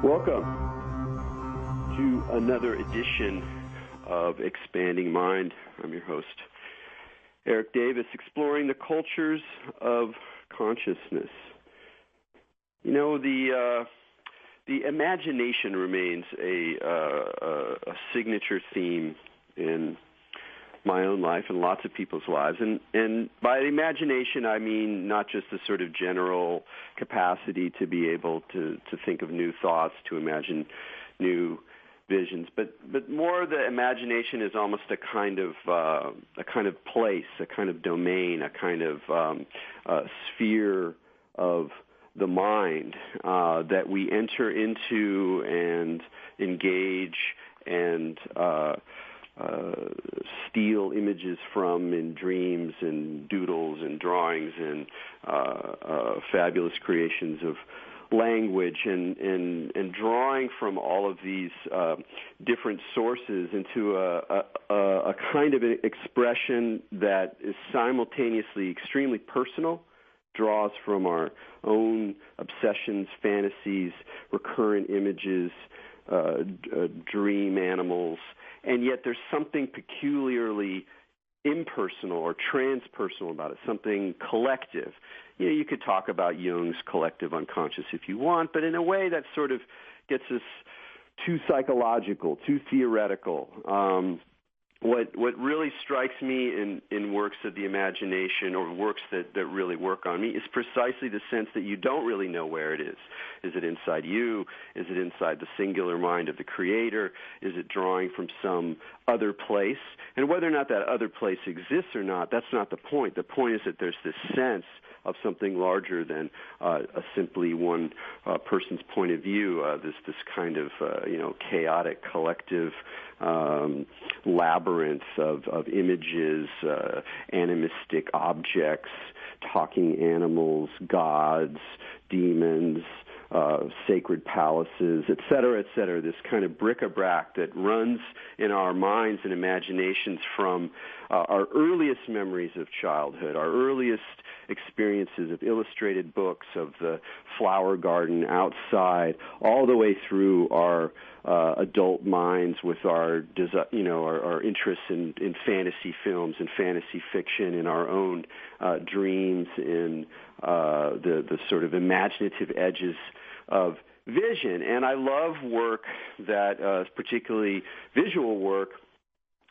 Welcome to another edition of Expanding Mind. I'm your host, Erik Davis, exploring the cultures of consciousness. You know, the imagination remains a signature theme in my own life and lots of people's lives. And by imagination, I mean not just the sort of general capacity to be able to think of new thoughts, to imagine new visions, but more the imagination is almost a kind of place, a kind of domain, a kind of sphere of the mind that we enter into and engage and steal images from in dreams and doodles and drawings and fabulous creations of language and drawing from all of these different sources into a kind of expression that is simultaneously extremely personal, draws from our own obsessions, fantasies, recurrent images, dream animals, and yet there's something peculiarly impersonal or transpersonal about it, something collective. You know, you could talk about Jung's collective unconscious if you want, but in a way that sort of gets us too psychological, too theoretical. What really strikes me in works of the imagination or works that really work on me is precisely the sense that you don't really know where it is. Is it inside you? Is it inside the singular mind of the creator? Is it drawing from some other place? And whether or not that other place exists or not, that's not the point. The point is that there's this sense of something larger than simply one person's point of view, this kind of chaotic collective labyrinth of images, animistic objects, talking animals, gods, demons, sacred palaces, et cetera, this kind of bric-a-brac that runs in our minds and imaginations from our earliest memories of childhood, our earliest experiences of illustrated books, of the flower garden outside, all the way through our adult minds with our interests in fantasy films and fantasy fiction, in our own dreams, in the sort of imaginative edges of vision. And I love work that, particularly visual work,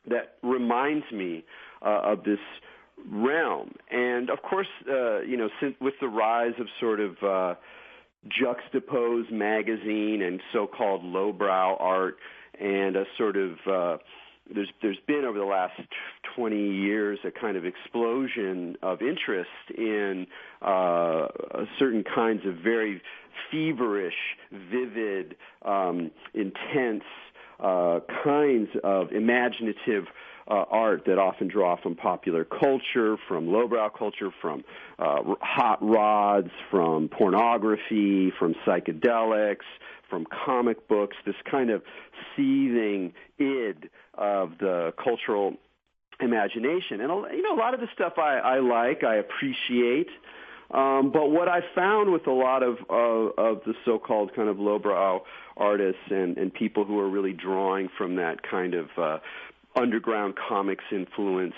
that reminds me of this realm. And of course, since with the rise of sort of juxtaposed magazine and so-called lowbrow art, and a sort of there's been over the last 20 years a kind of explosion of interest in certain kinds of very feverish, vivid, intense kinds of imaginative art that often draw from popular culture, from lowbrow culture, from hot rods, from pornography, from psychedelics, from comic books, this kind of seething id of the cultural imagination. And, a lot of the stuff I like, I appreciate. But what I found with a lot of the so-called kind of lowbrow artists and people who are really drawing from that kind of underground comics influenced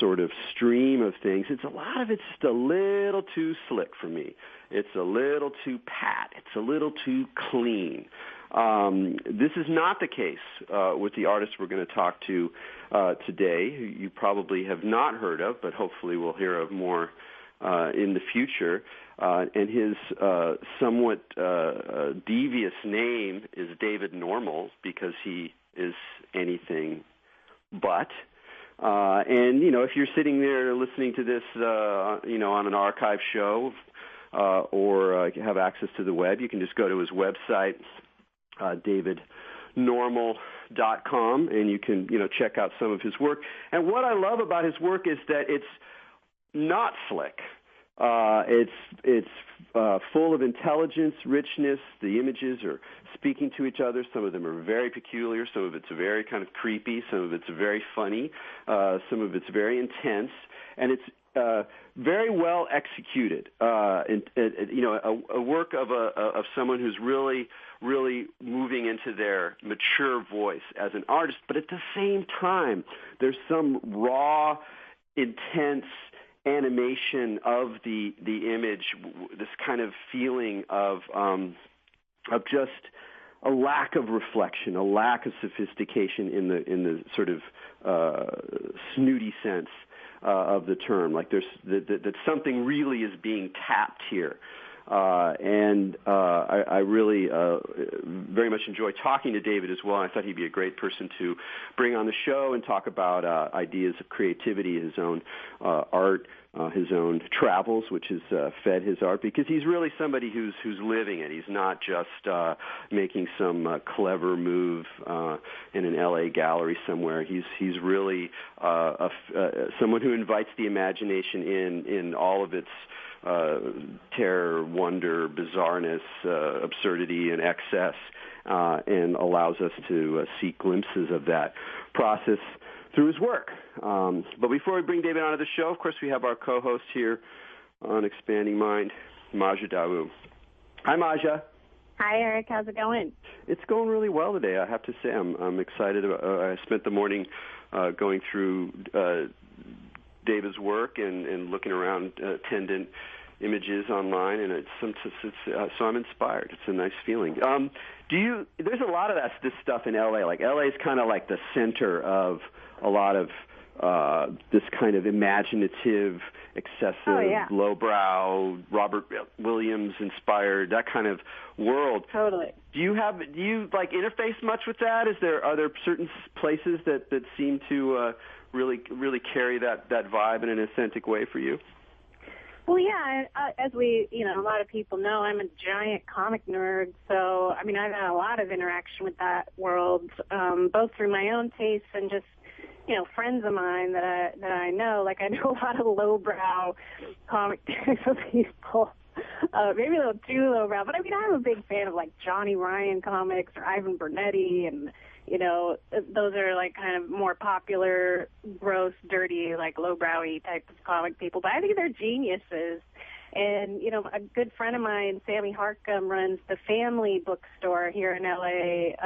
sort of stream of things, a lot of it's just a little too slick for me. It's a little too pat. It's a little too clean. This is not the case with the artist we're going to talk to today, who you probably have not heard of, but hopefully we'll hear of more in the future. And his somewhat devious name is David Normal, because he is anything but. And, if you're sitting there listening to this, on an archive show or have access to the web, you can just go to his website, davidnormal.com, and you can, check out some of his work. And what I love about his work is that it's not slick. It's full of intelligence, richness. The images are speaking to each other. Some of them are very peculiar. Some of it's very kind of creepy. Some of it's very funny. Some of it's very intense. And it's very well executed. A work of someone who's really moving into their mature voice as an artist. But at the same time, there's some raw, intense animation of the image. This kind of feeling of just a lack of reflection, a lack of sophistication in the sort of snooty sense of the term. Like there's that something really is being tapped here, and I really very much enjoy talking to David as well. I thought he'd be a great person to bring on the show and talk about ideas of creativity, his own art, his own travels, which has fed his art, because he's really somebody who's living it. He's not just making some clever move in an LA gallery somewhere. He's really someone who invites the imagination in all of its terror, wonder, bizarreness, absurdity, and excess, and allows us to see glimpses of that process through his work. But before we bring David onto the show, of course, we have our co-host here on Expanding Mind, Maja Dawu. Hi, Maja. Hi, Erik. How's it going? It's going really well today. I have to say, I'm excited. I spent the morning going through David's work and looking around attendant images online, and so I'm inspired. It's a nice feeling. There's a lot of this stuff in LA. Like LA is kind of like the center of a lot of this kind of imaginative, excessive, lowbrow, Robert Williams inspired, that kind of world. Totally. Do you like interface much with that? Are there certain places that seem to really carry that vibe in an authentic way for you? Well, yeah, as a lot of people know, I'm a giant comic nerd, so, I've had a lot of interaction with that world, both through my own tastes and just, friends of mine that I know. Like, I know a lot of lowbrow comic types of people, maybe a little too lowbrow, but, I'm a big fan of, like, Johnny Ryan comics or Ivan Bernetti, and, those are, like, kind of more popular, gross, dirty, like, lowbrowy type of comic people. But I think they're geniuses. And, a good friend of mine, Sammy Harcum, runs the Family Bookstore here in L.A.,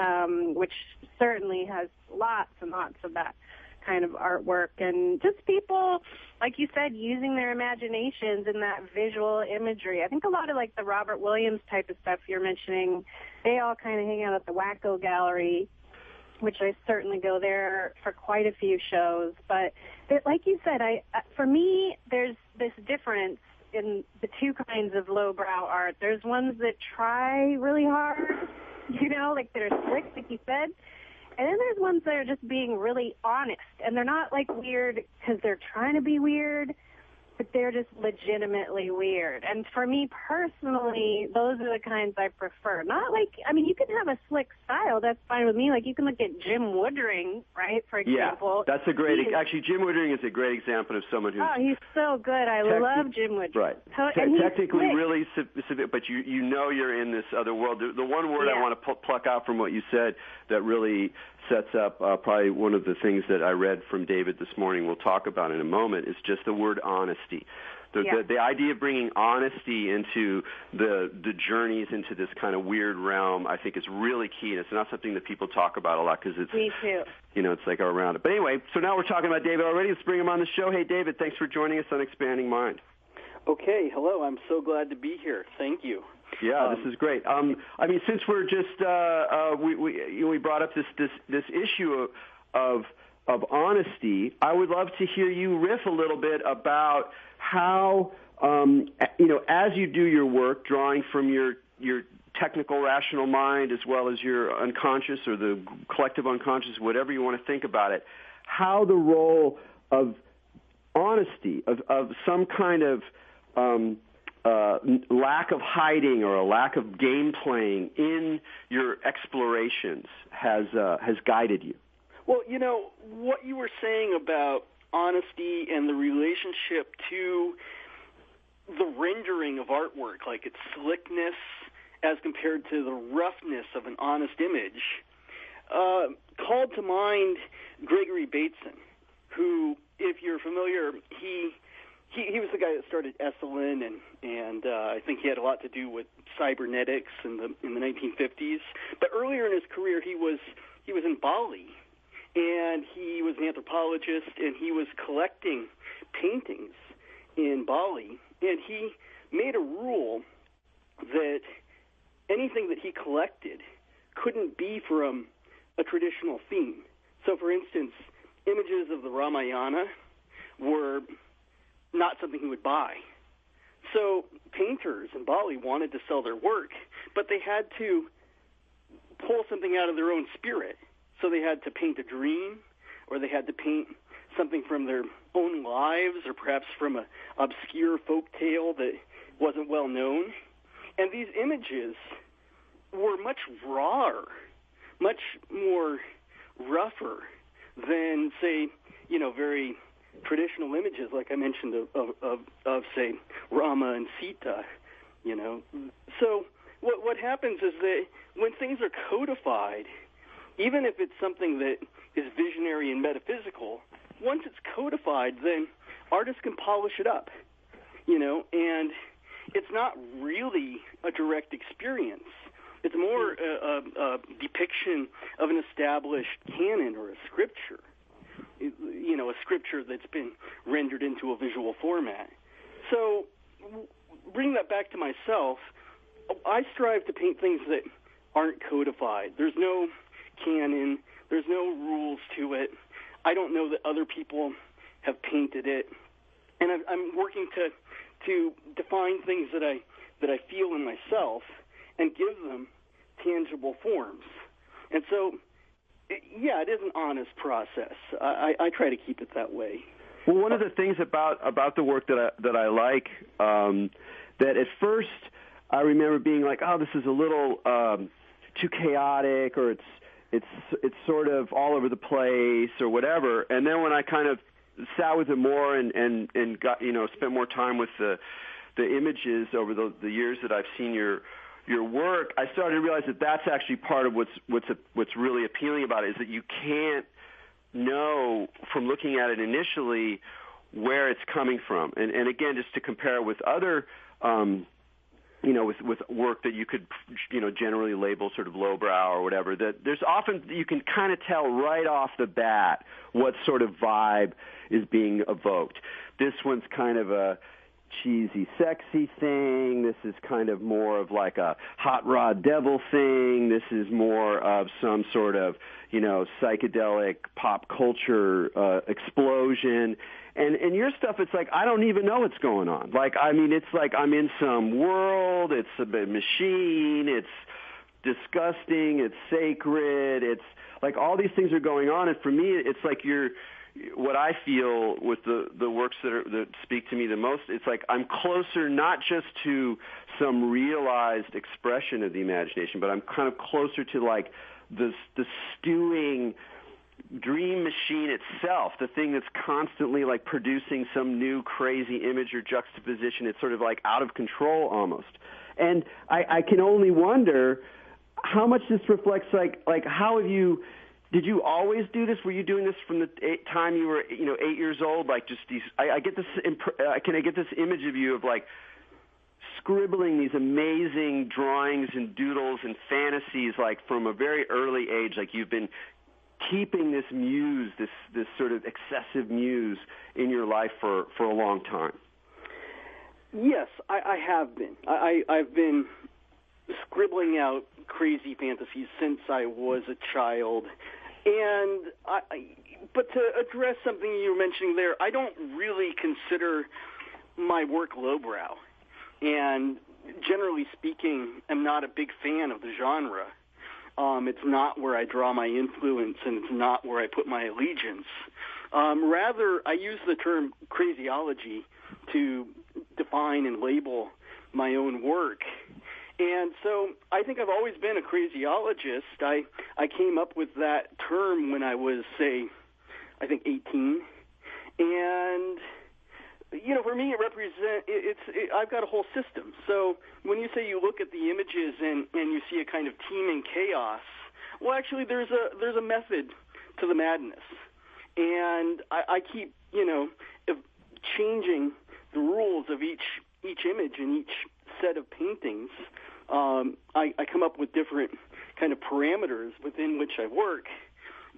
which certainly has lots and lots of that kind of artwork. And just people, like you said, using their imaginations in that visual imagery. I think a lot of, like, the Robert Williams type of stuff you're mentioning, they all kind of hang out at the Wacko Gallery, which I certainly go there for quite a few shows. But like you said, for me, there's this difference in the two kinds of lowbrow art. There's ones that try really hard, like they're slick, like you said. And then there's ones that are just being really honest. And they're not, like, weird because they're trying to be weird, but they're just legitimately weird. And for me personally, those are the kinds I prefer. Not like, you can have a slick style. That's fine with me. Like, you can look at Jim Woodring, right, for example. Yeah, that's a great, actually, Jim Woodring is a great example of someone who's... Oh, he's so good. I love Jim Woodring. Right. Technically really specific, but you're in this other world. The one word I want to pluck out from what you said that really sets up probably one of the things that I read from David this morning we'll talk about in a moment is just the word honesty. The idea of bringing honesty into the journeys into this kind of weird realm, I think, is really key, and it's not something that people talk about a lot because it's... Me too. It's like around it. But anyway, so now we're talking about David already. Let's bring him on the show. Hey, David, thanks for joining us on Expanding Mind. Okay, hello. I'm so glad to be here. Thank you. Yeah, this is great. Since we're just we brought up this issue of honesty, I would love to hear you riff a little bit about how as you do your work, drawing from your technical rational mind as well as your unconscious or the collective unconscious, whatever you want to think about it, how the role of honesty, of some kind of lack of hiding or a lack of game playing in your explorations has guided you. Well, what you were saying about honesty and the relationship to the rendering of artwork, like its slickness as compared to the roughness of an honest image, called to mind Gregory Bateson, who, if you're familiar, he he was the guy that started Esalen, and I think he had a lot to do with cybernetics in the 1950s. But earlier in his career, he was in Bali, and he was an anthropologist, and he was collecting paintings in Bali, and he made a rule that anything that he collected couldn't be from a traditional theme. So, for instance, images of the Ramayana were not something he would buy. So painters in Bali wanted to sell their work, but they had to pull something out of their own spirit. So they had to paint a dream, or they had to paint something from their own lives, or perhaps from an obscure folk tale that wasn't well known. And these images were much rawer, much more rougher than, say, very traditional images like I mentioned of say, Rama and Sita, So what happens is that when things are codified, even if it's something that is visionary and metaphysical, once it's codified, then artists can polish it up, and it's not really a direct experience. It's more a depiction of an established canon or a scripture, a scripture that's been rendered into a visual format. So bring that back to myself, I strive to paint things that aren't codified. There's no canon. There's no rules to it. I don't know that other people have painted it. And I'm working to define things that I feel in myself and give them tangible forms. And so, yeah, it is an honest process. I try to keep it that way. Well, one of the things about the work that I like, that at first I remember being like, oh, this is a little too chaotic, or it's sort of all over the place or whatever. And then when I kind of sat with it more and got spent more time with the images over the years that I've seen your work, I started to realize that that's actually part of what's really appealing about it, is that you can't know from looking at it initially where it's coming from. And again, just to compare with other with work that you could generally label sort of lowbrow or whatever, that there's often, you can kind of tell right off the bat what sort of vibe is being evoked. This one's kind of a cheesy, sexy thing. This is kind of more of like a hot rod devil thing. This is more of some sort of, psychedelic pop culture explosion. And your stuff, it's like, I don't even know what's going on. It's like I'm in some world. It's a machine. It's disgusting. It's sacred. It's like all these things are going on. And for me, it's like what I feel with the works that speak to me the most, it's like I'm closer not just to some realized expression of the imagination, but I'm kind of closer to like the stewing dream machine itself, the thing that's constantly like producing some new crazy image or juxtaposition. It's sort of like out of control almost. And I can only wonder how much this reflects like how have you... Did you always do this? Were you doing this from the time you were, 8 years old? Like just these, I get this. Can I get this image of you of like scribbling these amazing drawings and doodles and fantasies, like from a very early age? Like you've been keeping this muse, this sort of excessive muse in your life for a long time. Yes, I have been. I've been scribbling out crazy fantasies since I was a child. And but to address something you were mentioning there, I don't really consider my work lowbrow. And generally speaking, I'm not a big fan of the genre. It's not where I draw my influence, and it's not where I put my allegiance. Rather, I use the term crazyology to define and label my own work. And so I think I've always been a crazyologist. I came up with that term when I was, say, I think 18. And, for me it represents, I've got a whole system. So when you say you look at the images and you see a kind of teeming chaos, well, actually there's a method to the madness. And I keep, changing the rules of each image and each set of paintings. I come up with different kind of parameters within which I work,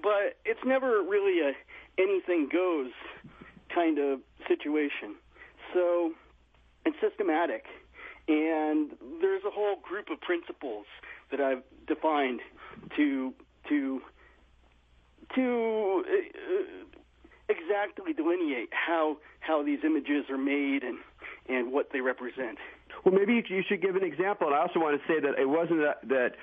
but it's never really a anything goes kind of situation. So it's systematic, and there's a whole group of principles that I've defined to exactly delineate how these images are made and what they represent. Well, maybe you should give an example. And I also want to say that it wasn't that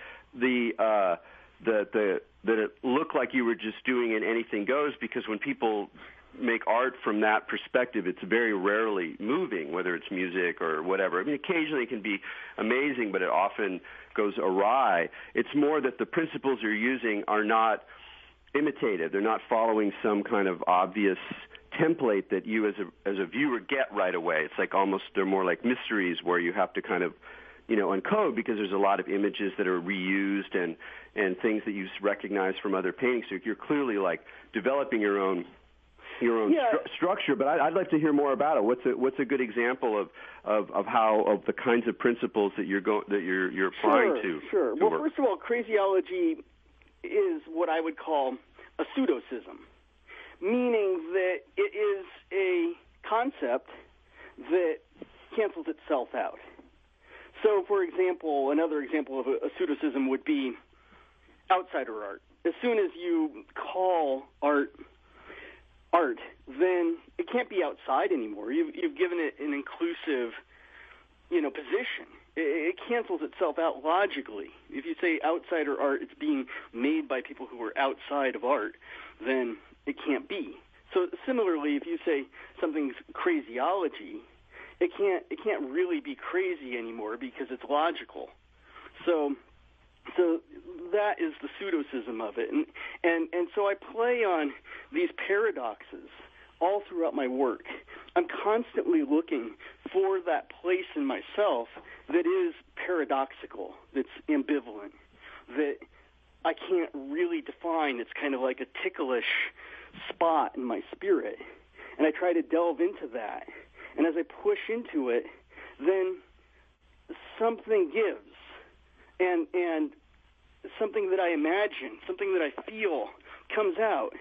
it looked like you were just doing an anything goes, because when people make art from that perspective, it's very rarely moving, whether it's music or whatever. I mean, occasionally it can be amazing, but it often goes awry. It's more that the principles you're using are not imitative. They're not following some kind of obvious template that you as a viewer get right away. It's like almost, they're more like mysteries where you have to kind of, uncode, because there's a lot of images that are reused and things that you recognize from other paintings. So you're clearly like developing your own structure. But I'd like to hear more about it. What's a good example of the kinds of principles that you're applying to? Sure. Well, first of all, crazyology is what I would call a pseudocism, meaning that it is a concept that cancels itself out. So, for example, another example of a pseudocism would be outsider art. As soon as you call art, then it can't be outside anymore. You've given it an inclusive, position. It cancels itself out logically. If you say outsider art, it's being made by people who are outside of art, then it can't be. So similarly, if you say something's crazyology, it can't really be crazy anymore because it's logical. So that is the pseudocism of it, and so I play on these paradoxes all throughout my work. I'm constantly looking for that place in myself that is paradoxical, that's ambivalent, that I can't really define. It's kind of like a ticklish spot in my spirit, and I try to delve into that. And as I push into it, then something gives, and something that I imagine, something that I feel comes out,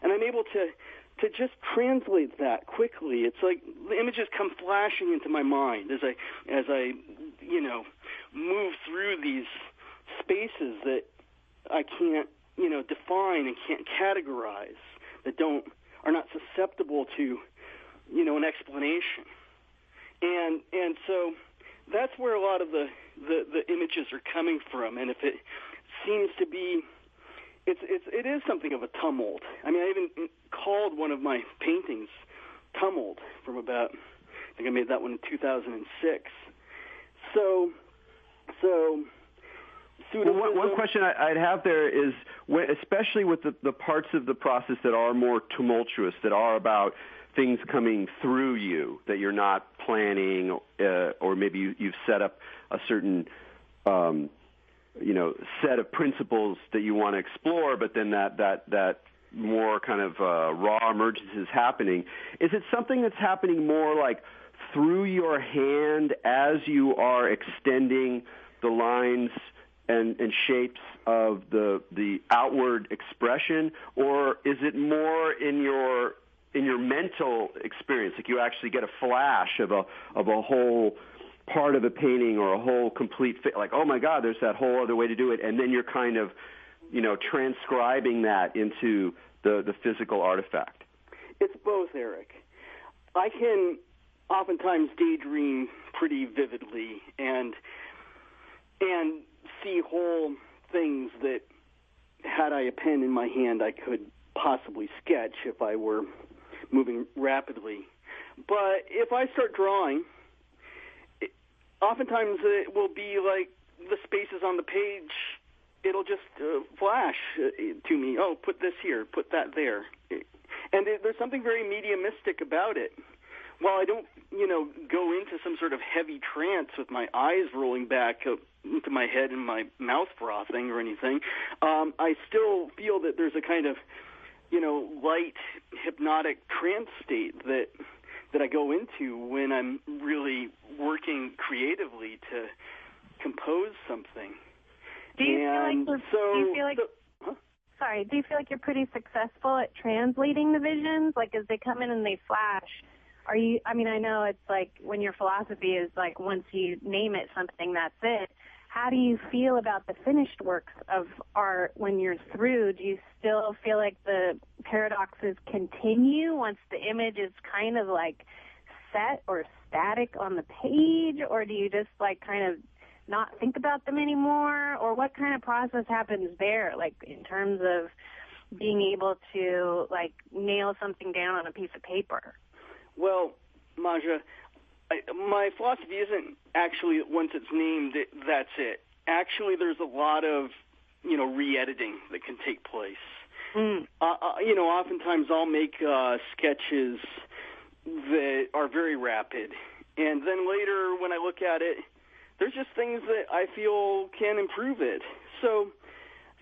and I'm able to just translate that quickly. It's like the images come flashing into my mind as I move through these spaces that I can't define and can't categorize, that are not susceptible to an explanation. And so that's where a lot of the images are coming from. And if it seems to be, it is something of a tumult. I mean, I even called one of my paintings Tumult from about, I think I made that one in 2006. So one question I'd have there is, especially with the parts of the process that are more tumultuous, that are about things coming through you that you're not planning, or maybe you've set up a certain set of principles that you want to explore, but then that more kind of raw emergence is happening. Is it something that's happening more like through your hand as you are extending the lines and shapes of the outward expression, or is it more in your mental experience, like you actually get a flash of a whole part of a painting or a whole complete like, oh my God, there's that whole other way to do it, and then you're kind of transcribing that into the physical artifact? It's both, Eric. I can oftentimes daydream pretty vividly and see whole things that, had I a pen in my hand, I could possibly sketch if I were moving rapidly. But if I start drawing, oftentimes it will be like the spaces on the page, it'll just flash to me, oh, put this here, put that there. And there's something very mediumistic about it. While I don't, go into some sort of heavy trance with my eyes rolling back into my head and my mouth frothing or anything, I still feel that there's a kind of, light hypnotic trance state that that I go into when I'm really working creatively to compose something. Do you feel like you're pretty successful at translating the visions? Like, as they come in and they flash, are you, I mean, I know it's like when your philosophy is like once you name it something, that's it. How do you feel about the finished works of art when you're through? Do you still feel like the paradoxes continue once the image is kind of like set or static on the page? Or do you just like kind of not think about them anymore? Or what kind of process happens there, like in terms of being able to like nail something down on a piece of paper? Well, Maja, my philosophy isn't actually once it's named, that's it. Actually, there's a lot of, re-editing that can take place. Oftentimes I'll make sketches that are very rapid, and then later when I look at it, there's just things that I feel can improve it. So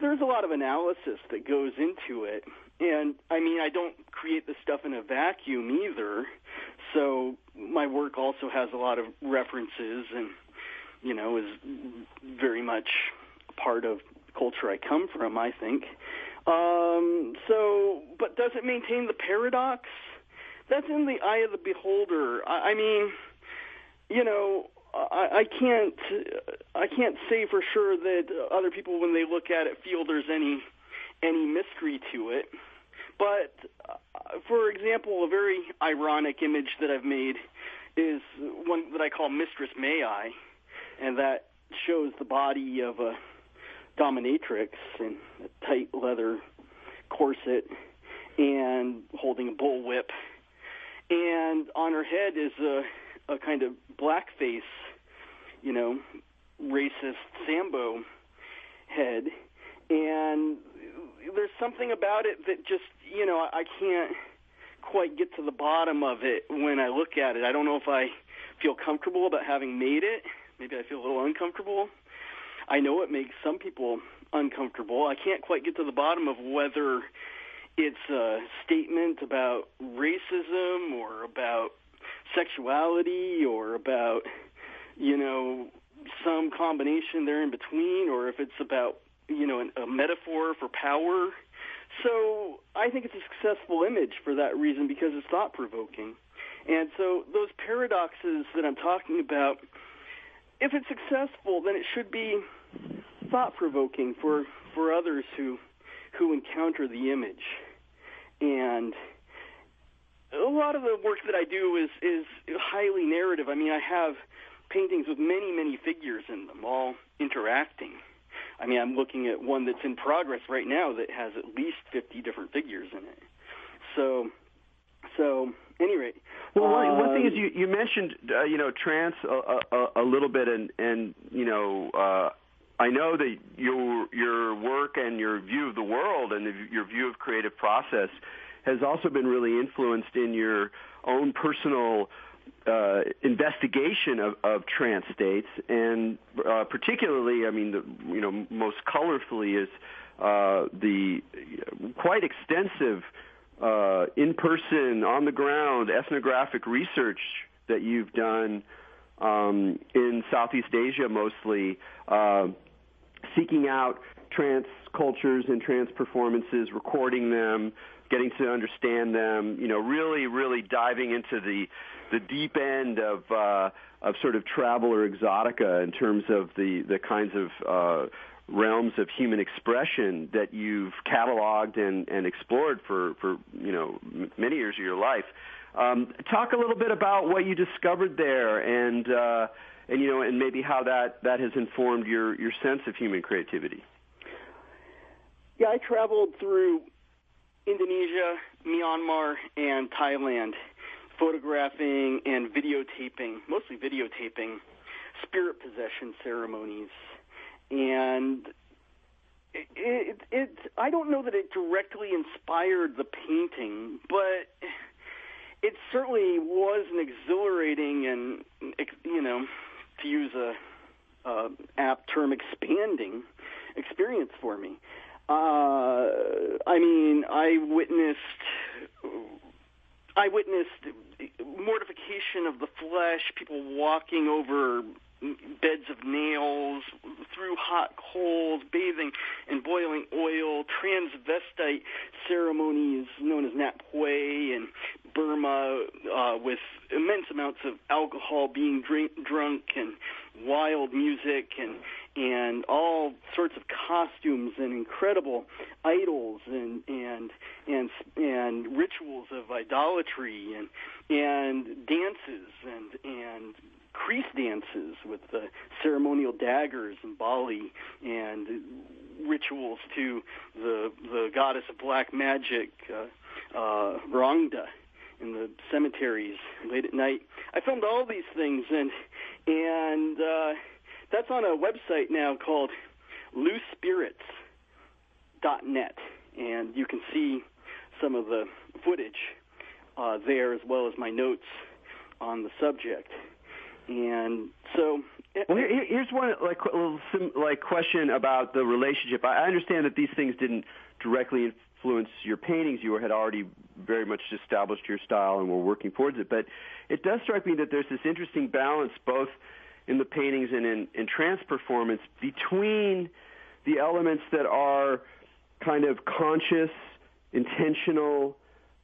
there's a lot of analysis that goes into it. And, I don't create this stuff in a vacuum either. So my work also has a lot of references and, is very much a part of the culture I come from, I think. But does it maintain the paradox? That's in the eye of the beholder. I can't say for sure that other people, when they look at it, feel there's any mystery to it. But, for example, a very ironic image that I've made is one that I call Mistress May I, and that shows the body of a dominatrix in a tight leather corset and holding a bullwhip. And on her head is a kind of blackface, racist Sambo head. And there's something about it that just, I can't quite get to the bottom of it when I look at it. I don't know if I feel comfortable about having made it. Maybe I feel a little uncomfortable. I know it makes some people uncomfortable. I can't quite get to the bottom of whether it's a statement about racism or about sexuality or about, some combination there in between, or if it's about, a metaphor for power. So I think it's a successful image for that reason, because it's thought-provoking. And so those paradoxes that I'm talking about, if it's successful, then it should be thought-provoking for others who encounter the image. And a lot of the work that I do is highly narrative. I have paintings with many, many figures in them, all interacting. I'm looking at one that's in progress right now that has at least 50 different figures in it. So any rate. Well, one thing is you mentioned, trance a little bit, and I know that your work and your view of the world and your view of creative process has also been really influenced in your own personal investigation of trance states, and particularly, most colorfully is the quite extensive in-person, on-the-ground ethnographic research that you've done in Southeast Asia mostly, seeking out trance cultures and trance performances, recording them, getting to understand them, really, really diving into the deep end of sort of travel or exotica in terms of the kinds of realms of human expression that you've cataloged and explored for many years of your life. Talk a little bit about what you discovered there, and maybe how that has informed your sense of human creativity. Yeah, I traveled through Indonesia, Myanmar, and Thailand, photographing and videotaping, mostly videotaping, spirit possession ceremonies. And I don't know that it directly inspired the painting, but it certainly was an exhilarating and, to use a apt term, expanding experience for me. I witnessed I witnessed mortification of the flesh, people walking over beds of nails, through hot coals, bathing in boiling oil, transvestite ceremonies known as Nat Pui in Burma, with immense amounts of alcohol, being drunk, and wild music, and all sorts of costumes and incredible idols and rituals of idolatry and dances and crease dances with the ceremonial daggers in Bali and rituals to the goddess of black magic, Rangda, in the cemeteries late at night. I filmed all these things, and that's on a website now called loosespirits.net, and you can see some of the footage there, as well as my notes on the subject. And so, well, here's one question about the relationship. I understand that these things didn't directly influence your paintings. You had already very much established your style and were working towards it. But it does strike me that there's this interesting balance, both in the paintings and in trance performance, between the elements that are kind of conscious, intentional,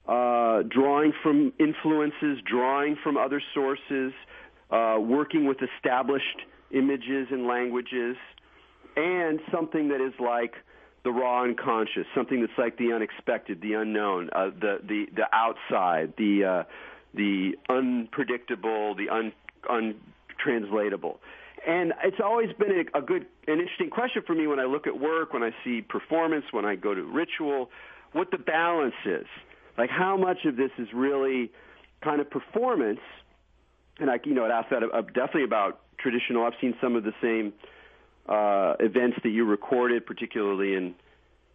drawing from influences, drawing from other sources, working with established images and languages, and something that is like the raw unconscious, something that's like the unexpected, the unknown, the outside, the unpredictable, the untranslatable. And it's always been an interesting question for me when I look at work, when I see performance, when I go to ritual, what the balance is. Like how much of this is really kind of performance. And I'd ask that definitely about traditional. I've seen some of the same events that you recorded, particularly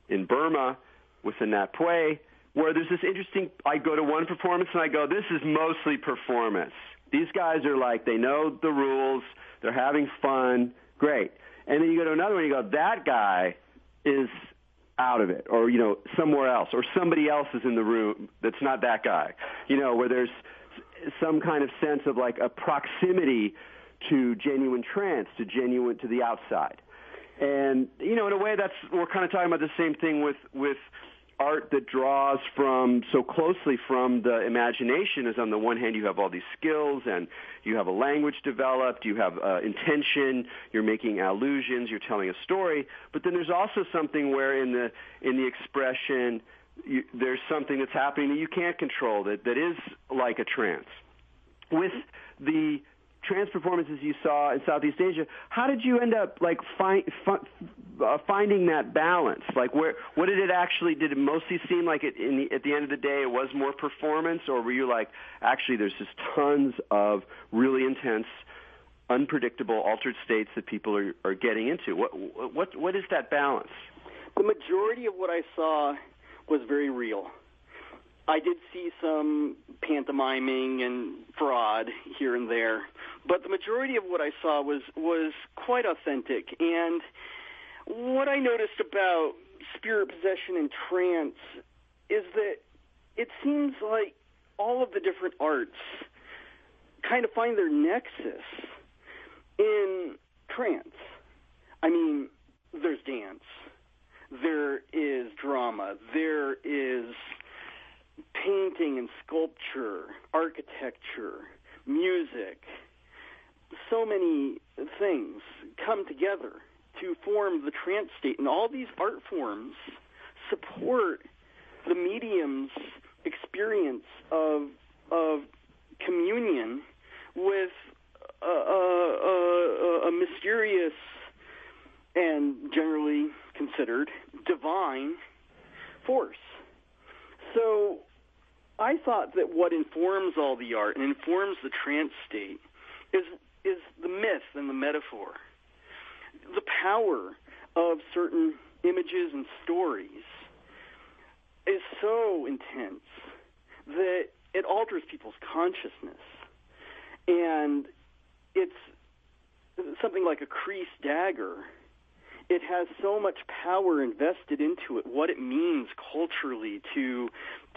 in Burma with the Nat Pui, where there's this interesting, I go to one performance and I go, this is mostly performance. These guys are like, they know the rules, they're having fun, great. And then you go to another one and you go, that guy is out of it, or, somewhere else, or somebody else is in the room that's not that guy, where there's some kind of sense of like a proximity to genuine trance, to the outside. And, in a way we're kind of talking about the same thing with art that draws so closely from the imagination. Is on the one hand you have all these skills and you have a language developed, you have intention, you're making allusions, you're telling a story, but then there's also something where in the expression there's something that's happening that you can't control that is like a trance. With the trance performances you saw in Southeast Asia, how did you end up like finding that balance? Like what did it mostly seem like at the end of the day it was more performance, or were you like, actually there's just tons of really intense, unpredictable, altered states that people are getting into? What is that balance? The majority of what I saw was very real. I did see some pantomiming and fraud here and there, but the majority of what I saw was quite authentic. And what I noticed about spirit possession and trance is that it seems like all of the different arts kind of find their nexus in trance. I mean, there's dance, there is drama, there is painting and sculpture, architecture, music. So many things come together to form the trance state, and all these art forms support the medium's experience of communion with a mysterious and generally considered divine force. So I thought that what informs all the art and informs the trance state is the myth and the metaphor. The power of certain images and stories is so intense that it alters people's consciousness. And it's something like a creased dagger it has so much power invested into it. What it means culturally to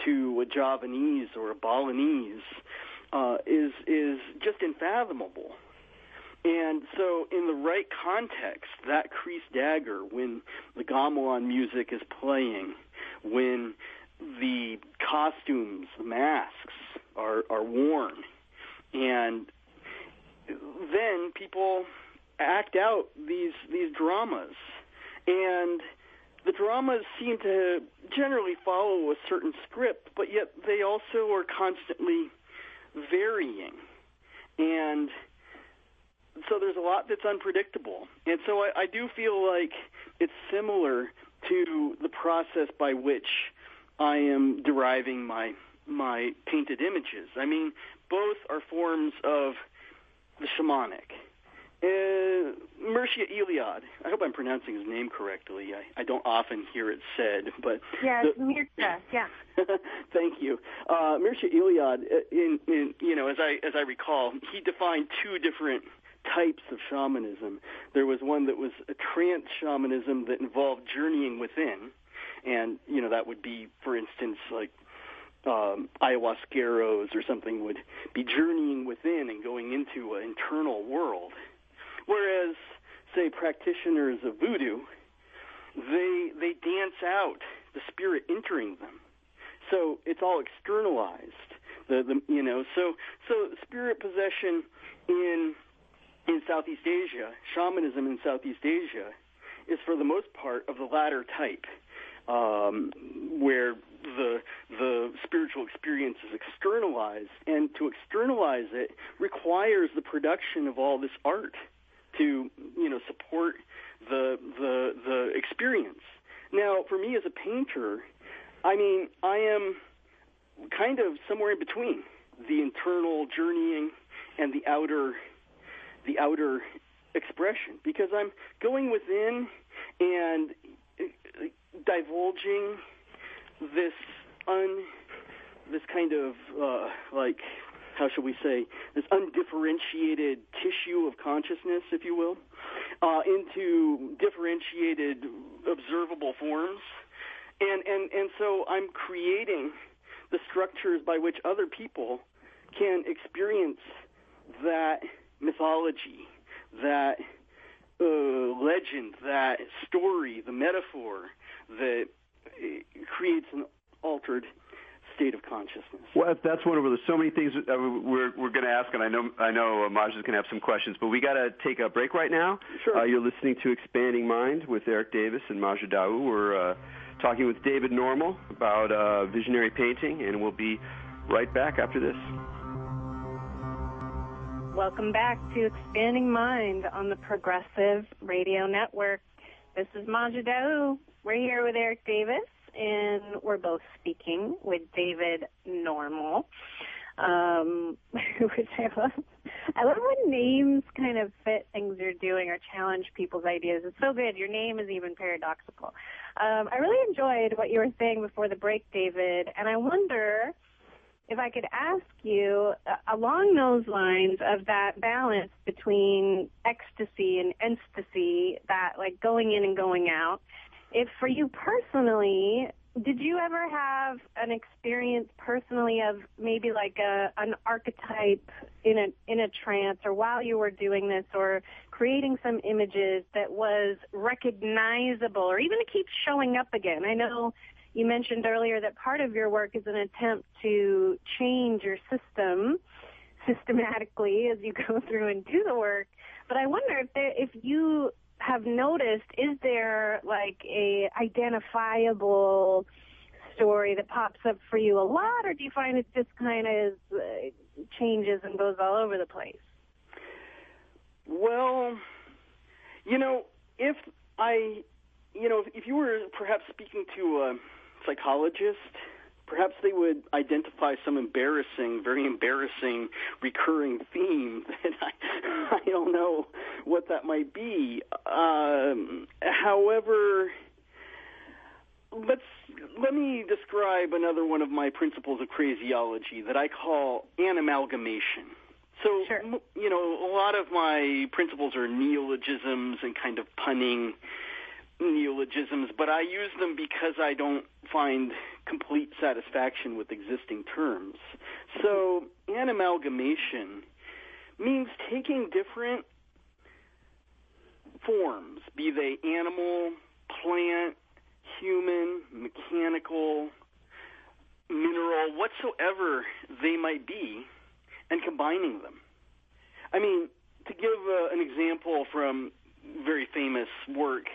a Javanese or a Balinese is just unfathomable. And so in the right context, that creased dagger, when the gamelan music is playing, when the costumes, the masks are worn, and then people act out these dramas. And the dramas seem to generally follow a certain script, but yet they also are constantly varying. And so there's a lot that's unpredictable. And so I do feel like it's similar to the process by which I am deriving my painted images. I mean, both are forms of the shamanic. Mircea Eliade, I hope I'm pronouncing his name correctly. I don't often hear it said, but yeah, Mircea, yeah. Thank you. Mircea Eliade, as I recall, he defined two different types of shamanism. There was one that was a trance shamanism that involved journeying within, and that would be, for instance, like ayahuasqueros or something would be journeying within and going into an internal world. Whereas, say, practitioners of voodoo, they dance out the spirit entering them. So it's all externalized. So spirit possession in Southeast Asia, shamanism in Southeast Asia, is for the most part of the latter type, where the spiritual experience is externalized, and to externalize it requires the production of all this art to support the experience. Now, for me as a painter, I mean, I am kind of somewhere in between the internal journeying and the outer expression, because I'm going within and divulging this kind of how shall we say, this undifferentiated tissue of consciousness, if you will, into differentiated observable forms. And so I'm creating the structures by which other people can experience that mythology, that legend, that story, the metaphor that creates an altered state of consciousness. Well, that's wonderful. There's so many things we're going to ask, and I know Maja's going to have some questions, but we got to take a break right now. Sure. You're listening to Expanding Mind with Erik Davis and Maja Dawu. We're talking with David Normal about visionary painting, and we'll be right back after this. Welcome back to Expanding Mind on the Progressive Radio Network. This is Maja Dawu. We're here with Erik Davis, and we're both speaking with David Normal, which I love. I love when names kind of fit things you're doing or challenge people's ideas. It's so good. Your name is even paradoxical. I really enjoyed what you were saying before the break, David, and I wonder if I could ask you, along those lines of that balance between ecstasy and ecstasy, that like going in and going out, if for you personally, did you ever have an experience personally of maybe like an archetype in a trance, or while you were doing this, or creating some images that was recognizable, or even it keeps showing up again? I know you mentioned earlier that part of your work is an attempt to change your system systematically as you go through and do the work. But I wonder if you have noticed, is there like a identifiable story that pops up for you a lot, or do you find it just kind of changes and goes all over the place? Well, if you were perhaps speaking to a psychologist, perhaps they would identify some very embarrassing recurring theme that I don't know what that might be. However, let me describe another one of my principles of crazyology that I call animalgamation. So, sure. A lot of my principles are neologisms and kind of punning. neologisms, but I use them because I don't find complete satisfaction with existing terms. So animalgamation means taking different forms, be they animal, plant, human, mechanical, mineral, whatsoever they might be, and combining them. I mean, to give an example from very famous work,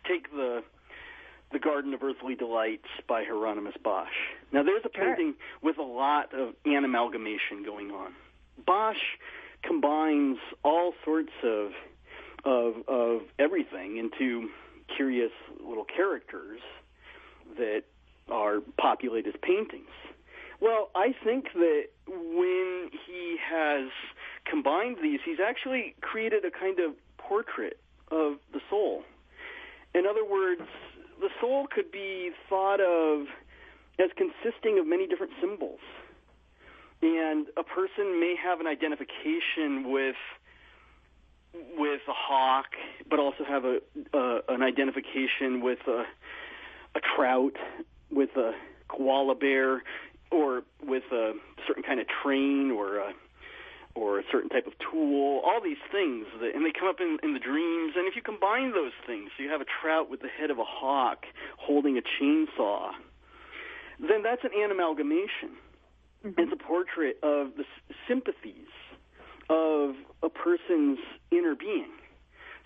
take the Garden of Earthly Delights by Hieronymus Bosch. Now, there's a painting with a lot of animalgamation going on. Bosch combines all sorts of everything into curious little characters that are populate his paintings. Well, I think that when he has combined these, he's actually created a kind of portrait of the soul. In other words, the soul could be thought of as consisting of many different symbols. And a person may have an identification with a hawk, but also have an identification with a trout, with a koala bear, or with a certain kind of train, or a certain type of tool, all these things, and they come up in the dreams. And if you combine those things, so you have a trout with the head of a hawk holding a chainsaw, then that's an animalgamation. Mm-hmm. It's a portrait of the sympathies of a person's inner being.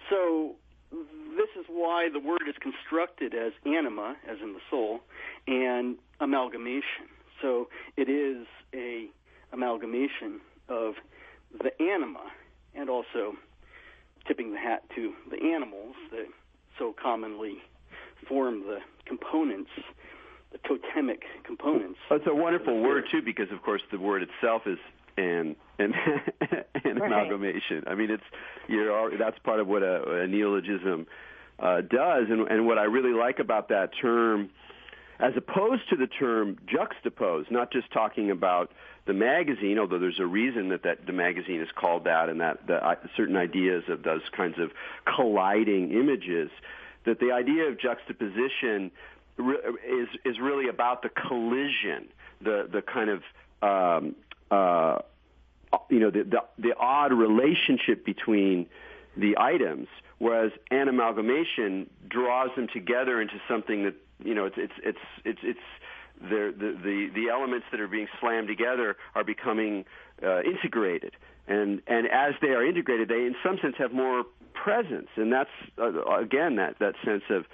So this is why the word is constructed as anima, as in the soul, and amalgamation. So it is a amalgamation of the anima, and also tipping the hat to the animals that so commonly form the components, the totemic components. It's a wonderful word, too, because, of course, the word itself is an amalgamation. I mean, that's part of what a neologism does, and what I really like about that term, as opposed to the term juxtapose, not just talking about the magazine, although there's a reason that the magazine is called that, and that certain ideas of those kinds of colliding images, that the idea of juxtaposition is really about the collision, the kind of the odd relationship between the items, whereas animalgamation draws them together into something that it's the elements that are being slammed together are becoming integrated, and as they are integrated, they in some sense have more presence, and that's again that sense of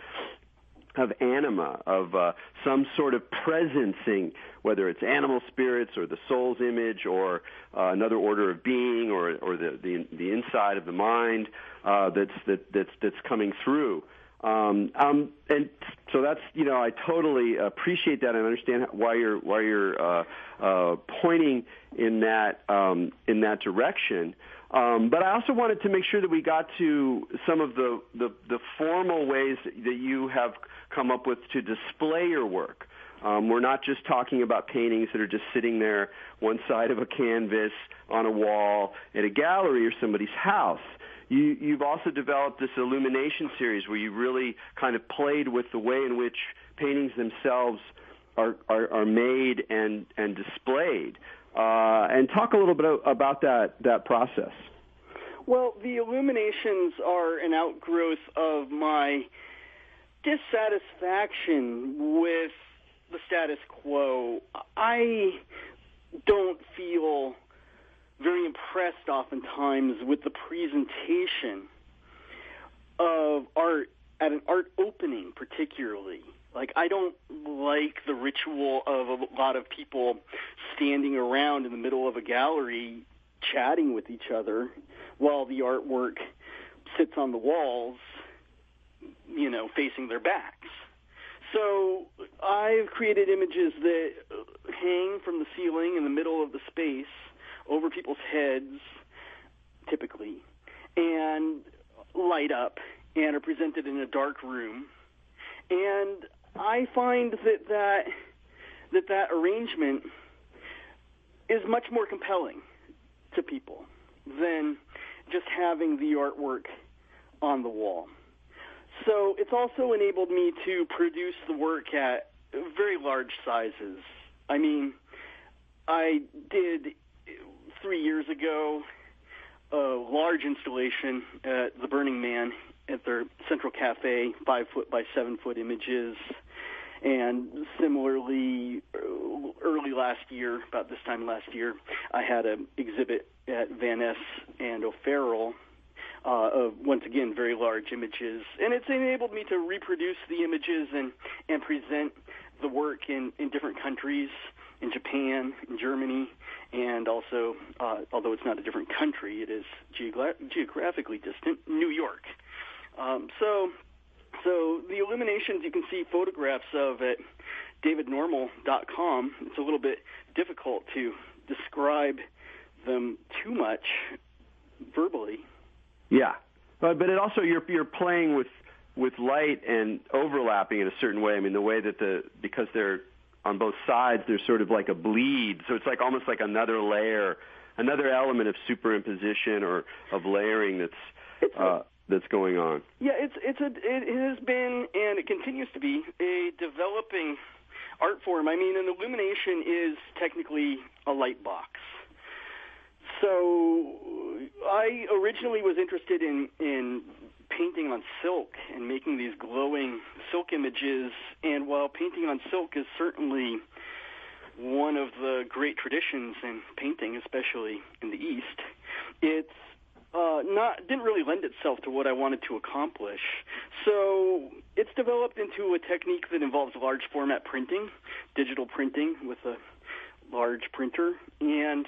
anima, of some sort of presencing, whether it's animal spirits or the soul's image or another order of being or the inside of the mind that's coming through. And so that's, I totally appreciate that and understand why you're pointing in that direction. But I also wanted to make sure that we got to some of the formal ways that you have come up with to display your work. We're not just talking about paintings that are just sitting there one side of a canvas on a wall at a gallery or somebody's house. You've also developed this illumination series where you really kind of played with the way in which paintings themselves are made and displayed. And talk a little bit about that process. Well, the illuminations are an outgrowth of my dissatisfaction with the status quo. I don't feel very impressed oftentimes with the presentation of art at an art opening particularly. Like, I don't like the ritual of a lot of people standing around in the middle of a gallery chatting with each other while the artwork sits on the walls, facing their backs. So I've created images that hang from the ceiling in the middle of the space over people's heads, typically, and light up and are presented in a dark room. And I find that arrangement is much more compelling to people than just having the artwork on the wall. So it's also enabled me to produce the work at very large sizes. I mean, I did 3 years ago a large installation at the Burning Man at their Central Cafe, 5-foot by 7-foot images. And similarly, early last year, about this time last year, I had an exhibit at Van Ness and O'Farrell of, once again, very large images. And it's enabled me to reproduce the images and present the work in different countries, in Japan, in Germany, and also, although it's not a different country, it is geographically distant, New York. So the illuminations you can see photographs of at davidnormal.com. It's a little bit difficult to describe them too much verbally. Yeah, but it also you're playing with light and overlapping in a certain way. I mean, the way that because they're on both sides, there's sort of like a bleed, so it's like almost like another layer, another element of superimposition or of layering that's going on. Yeah, it has been, and it continues to be, a developing art form. I mean, an illumination is technically a light box. So I originally was interested in painting on silk and making these glowing silk images, and while painting on silk is certainly one of the great traditions in painting, especially in the East, it's didn't really lend itself to what I wanted to accomplish. So it's developed into a technique that involves large format printing, digital printing with a large printer, and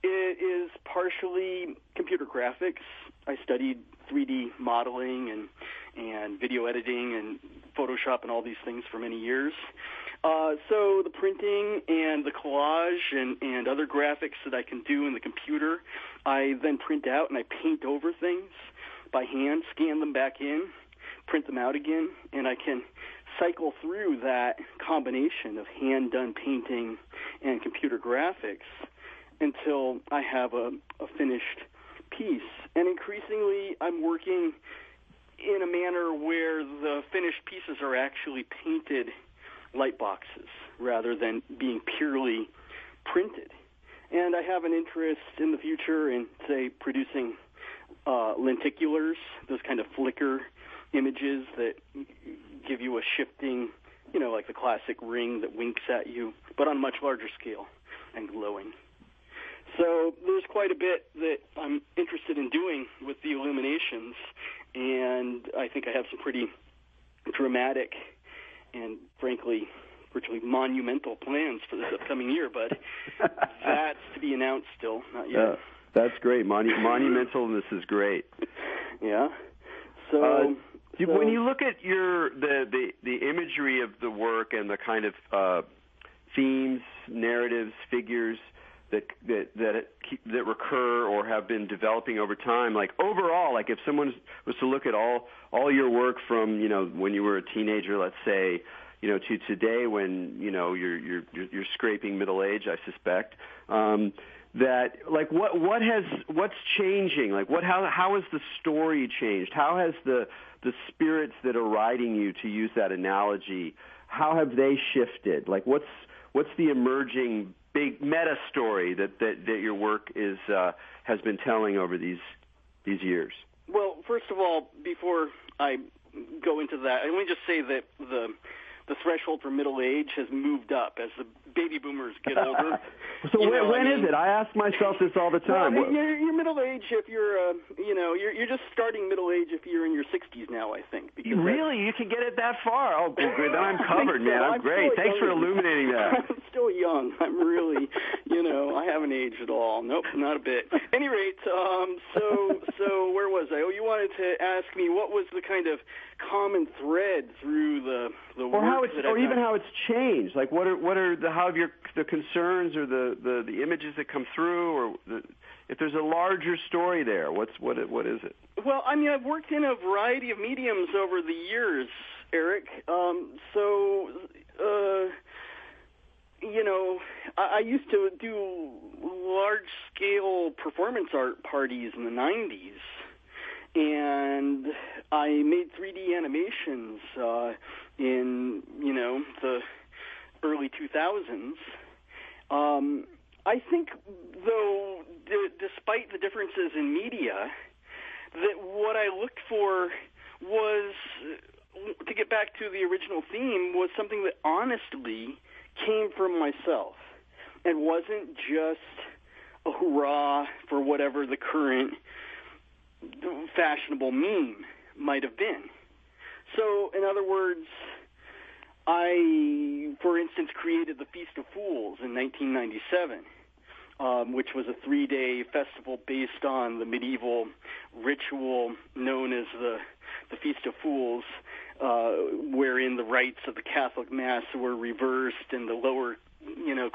it is partially computer graphics. I studied 3D modeling and video editing and Photoshop and all these things for many years. So the printing and the collage and other graphics that I can do in the computer, I then print out and I paint over things by hand, scan them back in, print them out again, and I can cycle through that combination of hand-done painting and computer graphics until I have a finished piece. And increasingly, I'm working in a manner where the finished pieces are actually painted light boxes rather than being purely printed. And I have an interest in the future in, say, producing lenticulars, those kind of flicker images that give you a shifting, like the classic ring that winks at you, but on a much larger scale and glowing. So there's quite a bit that I'm interested in doing with the illuminations, and I think I have some pretty dramatic and, frankly, virtually monumental plans for this upcoming year, but that's to be announced still, not yet. That's great. Monumentalness is great. Yeah. So when you look at the imagery of the work and the kind of themes, narratives, figures that recur or have been developing over time, like overall, like if someone was to look at all your work from when you were a teenager, let's say, to today when you're scraping middle age, I suspect, that like what's changing? Like how has the story changed? How has the spirits that are riding you, to use that analogy, how have they shifted? Like what's the emerging big meta story that your work has been telling over these years? Well, first of all, before I go into that, let me just say that the threshold for middle age has moved up as the baby boomers get older. So when is it? I ask myself this all the time. Well, you're middle age if you're, you're just starting middle age if you're in your 60s now, I think. Really? You can get it that far? Oh, good. Then I'm covered, man. I'm great. Thanks for illuminating that. I'm still young. I'm really, I haven't aged at all. Nope, not a bit. At any rate, so where was I? Oh, you wanted to ask me what was the kind of common thread through the work how it's changed. Like how have the concerns or the images that come through, or if there's a larger story there, what is it? Well, I mean, I've worked in a variety of mediums over the years, Eric. I used to do large-scale performance art parties in the 90s, and I made 3D animations in, the early 2000s. I think, though, despite the differences in media, that what I looked for was, to get back to the original theme, was something that honestly came from myself and wasn't just a hurrah for whatever the current fashionable meme might have been. So, in other words, I, for instance, created the Feast of Fools in 1997, which was a 3-day festival based on the medieval ritual known as the Feast of Fools, wherein the rites of the Catholic Mass were reversed and the lower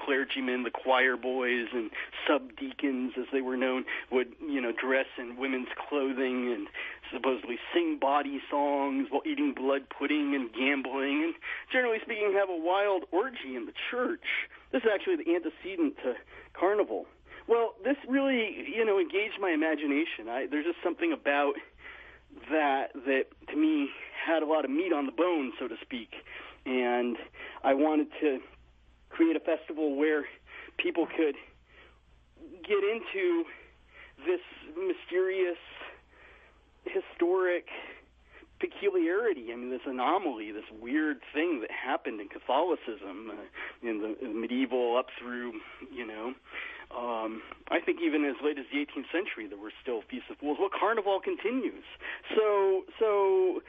clergymen, the choir boys and subdeacons, as they were known, would, dress in women's clothing and supposedly sing bawdy songs while eating blood pudding and gambling and, generally speaking, have a wild orgy in the church. This is actually the antecedent to Carnival. Well, this really, engaged my imagination. There's just something about that to me had a lot of meat on the bone, so to speak. And I wanted to create a festival where people could get into this mysterious, historic peculiarity. I mean, this anomaly, this weird thing that happened in Catholicism in the medieval up through, I think even as late as the 18th century, there were still Feasts of Fools. Well, Carnival continues. So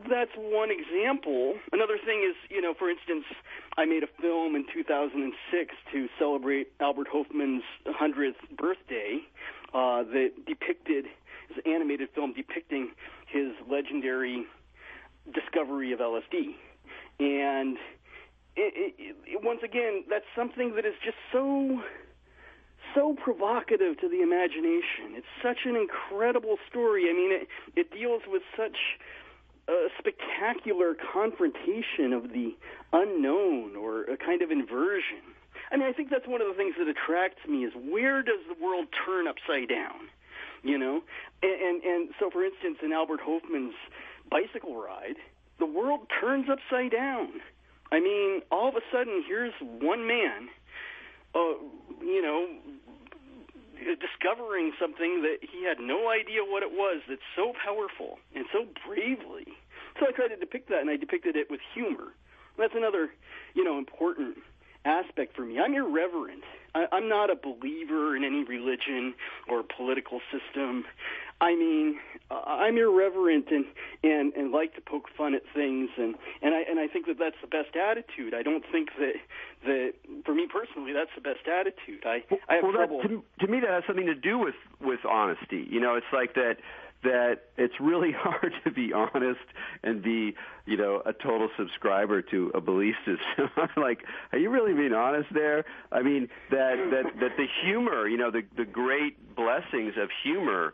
that's one example. Another thing is, for instance, I made a film in 2006 to celebrate Albert Hofmann's 100th birthday that depicted, it was an animated film depicting his legendary discovery of LSD. And once again, that's something that is just so provocative to the imagination. It's such an incredible story. I mean, it deals with such a spectacular confrontation of the unknown, or a kind of inversion. I mean, I think that's one of the things that attracts me, is where does the world turn upside down? And so, for instance, in Albert Hofmann's bicycle ride, the world turns upside down. I mean, all of a sudden, here's one man, discovering something that he had no idea what it was, that's so powerful and so bravely. So I tried to depict that, and I depicted it with humor. That's another, important aspect for me. I'm irreverent. I'm not a believer in any religion or political system. I mean, I'm irreverent and like to poke fun at things, and I think that that's the best attitude. I don't think that for me personally, that's the best attitude. I have trouble. To me, that has something to do with honesty. It's like that it's really hard to be honest and be, a total subscriber to a belief system. Like, are you really being honest there? I mean, that the humor, the great blessings of humor,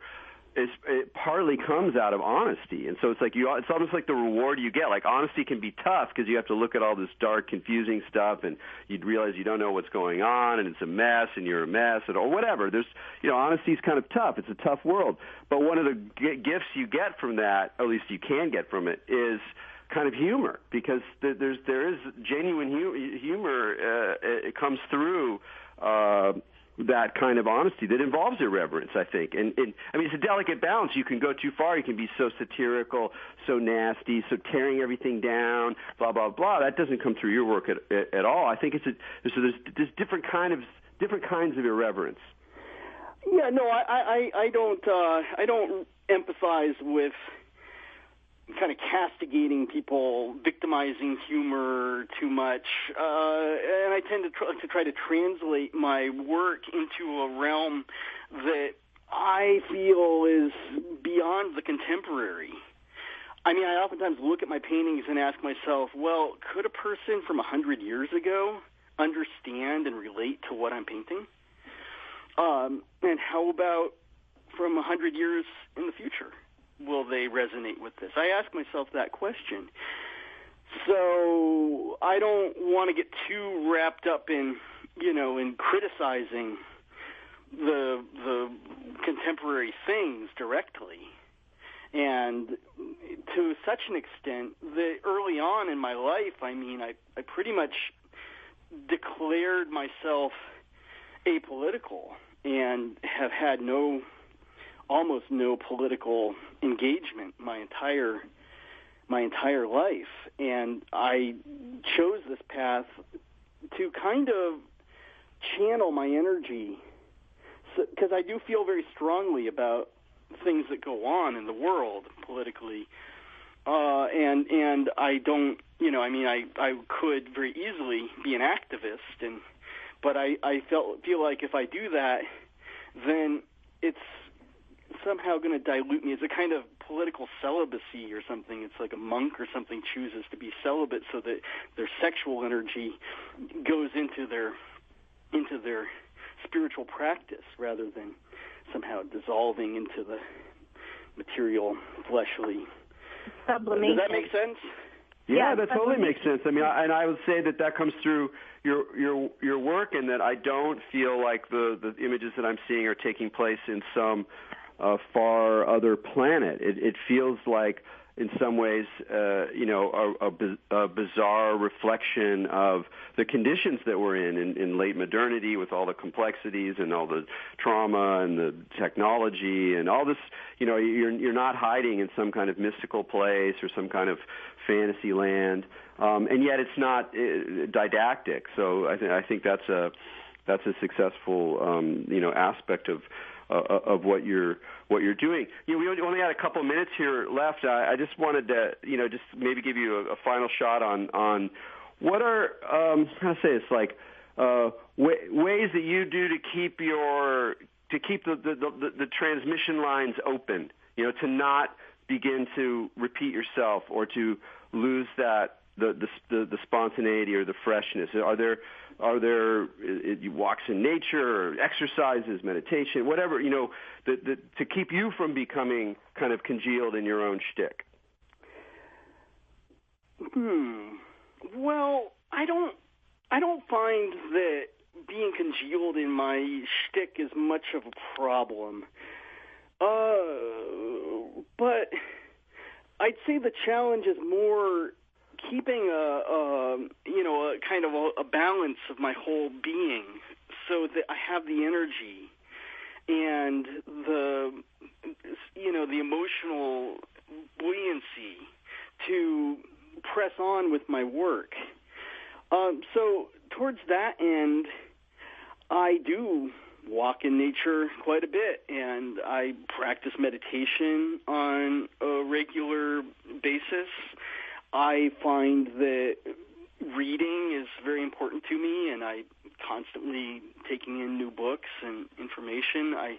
it partly comes out of honesty. And so it's like it's almost like the reward you get. Like, honesty can be tough because you have to look at all this dark, confusing stuff, and you'd realize you don't know what's going on, and it's a mess, and you're a mess, or whatever. There's, honesty's kind of tough. It's a tough world. But one of the gifts you get from that, or at least you can get from it, is kind of humor, because there is genuine humor. It comes through that kind of honesty that involves irreverence, I think. And I mean, it's a delicate balance. You can go too far. You can be so satirical, so nasty, so tearing everything down, blah, blah, blah. That doesn't come through your work at all. I think there's different kinds of irreverence. Yeah, no, I don't empathize with kind of castigating people, victimizing humor too much, and I tend to try to translate my work into a realm that I feel is beyond the contemporary. I mean, I oftentimes look at my paintings and ask myself, well, could a person from 100 years ago understand and relate to what I'm painting? And how about from 100 years in the future? Will they resonate with this? I ask myself that question. So I don't want to get too wrapped up in criticizing the contemporary things directly. And to such an extent that early on in my life, I mean, I pretty much declared myself apolitical and have had almost no political engagement my entire life. And I chose this path to kind of channel my energy, because I do feel very strongly about things that go on in the world politically, and I don't, I mean, I could very easily be an activist, but I feel like if I do that, then it's somehow going to dilute me. It's a kind of political celibacy or something. It's like a monk or something chooses to be celibate so that their sexual energy goes into their spiritual practice rather than somehow dissolving into the material, fleshly. Sublimation. Does that make sense? Yeah, that totally makes sense. I mean, and I would say that comes through your work, and that I don't feel like the images that I'm seeing are taking place in some far other planet. It feels like, in some ways, a bizarre reflection of the conditions that we're in late modernity, with all the complexities and all the trauma and the technology and all this. You're not hiding in some kind of mystical place or some kind of fantasy land, and yet it's not didactic. So I think that's a successful aspect of what you're doing. We only had a couple minutes here left. I just wanted to just maybe give you a final shot on what are how to say this, like ways that you do to keep the transmission lines open, to not begin to repeat yourself or to lose that the spontaneity or the freshness. Are there walks in nature or exercises, meditation, whatever, to keep you from becoming kind of congealed in your own shtick? Well, I don't find that being congealed in my shtick is much of a problem. But I'd say the challenge is more keeping a kind of a balance of my whole being, so that I have the energy and the emotional buoyancy to press on with my work. So towards that end, I do walk in nature quite a bit, and I practice meditation on a regular basis. I find that reading is very important to me, and I constantly taking in new books and information. I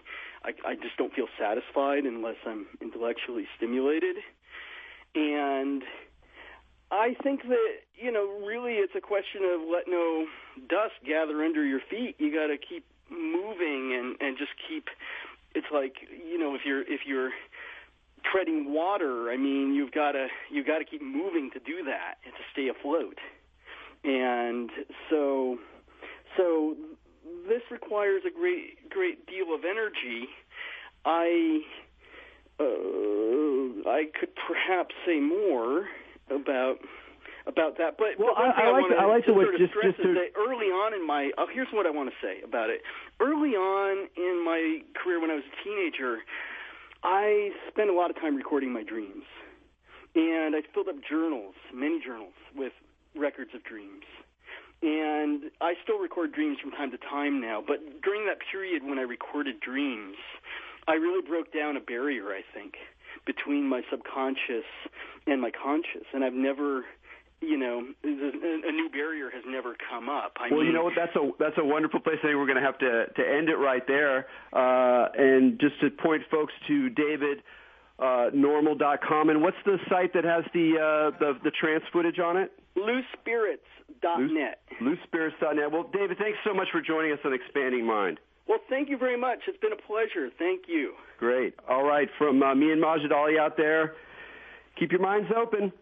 just don't feel satisfied unless I'm intellectually stimulated. And I think that, really it's a question of let no dust gather under your feet. You got to keep moving and just keep, it's like, if you're treading water, I mean, you've got to keep moving to do that and to stay afloat. And so this requires a great deal of energy. I could perhaps say more about that, but I like to stress is that early on in my here's what I want to say about it. Early on in my career, when I was a teenager, I spent a lot of time recording my dreams, and I filled up many journals, with records of dreams. And I still record dreams from time to time now, but during that period when I recorded dreams, I really broke down a barrier, I think, between my subconscious and my conscious, and I've never, a new barrier has never come up. Well, you know what? That's a wonderful place. I think we're going to have to end it right there. And just to point folks to DavidNormal.com, and what's the site that has the trance footage on it? loosespirits.net. Loosespirits.net. Well, David, thanks so much for joining us on Expanding Mind. Well, thank you very much. It's been a pleasure. Thank you. Great. All right. From me and Majid Ali out there, keep your minds open.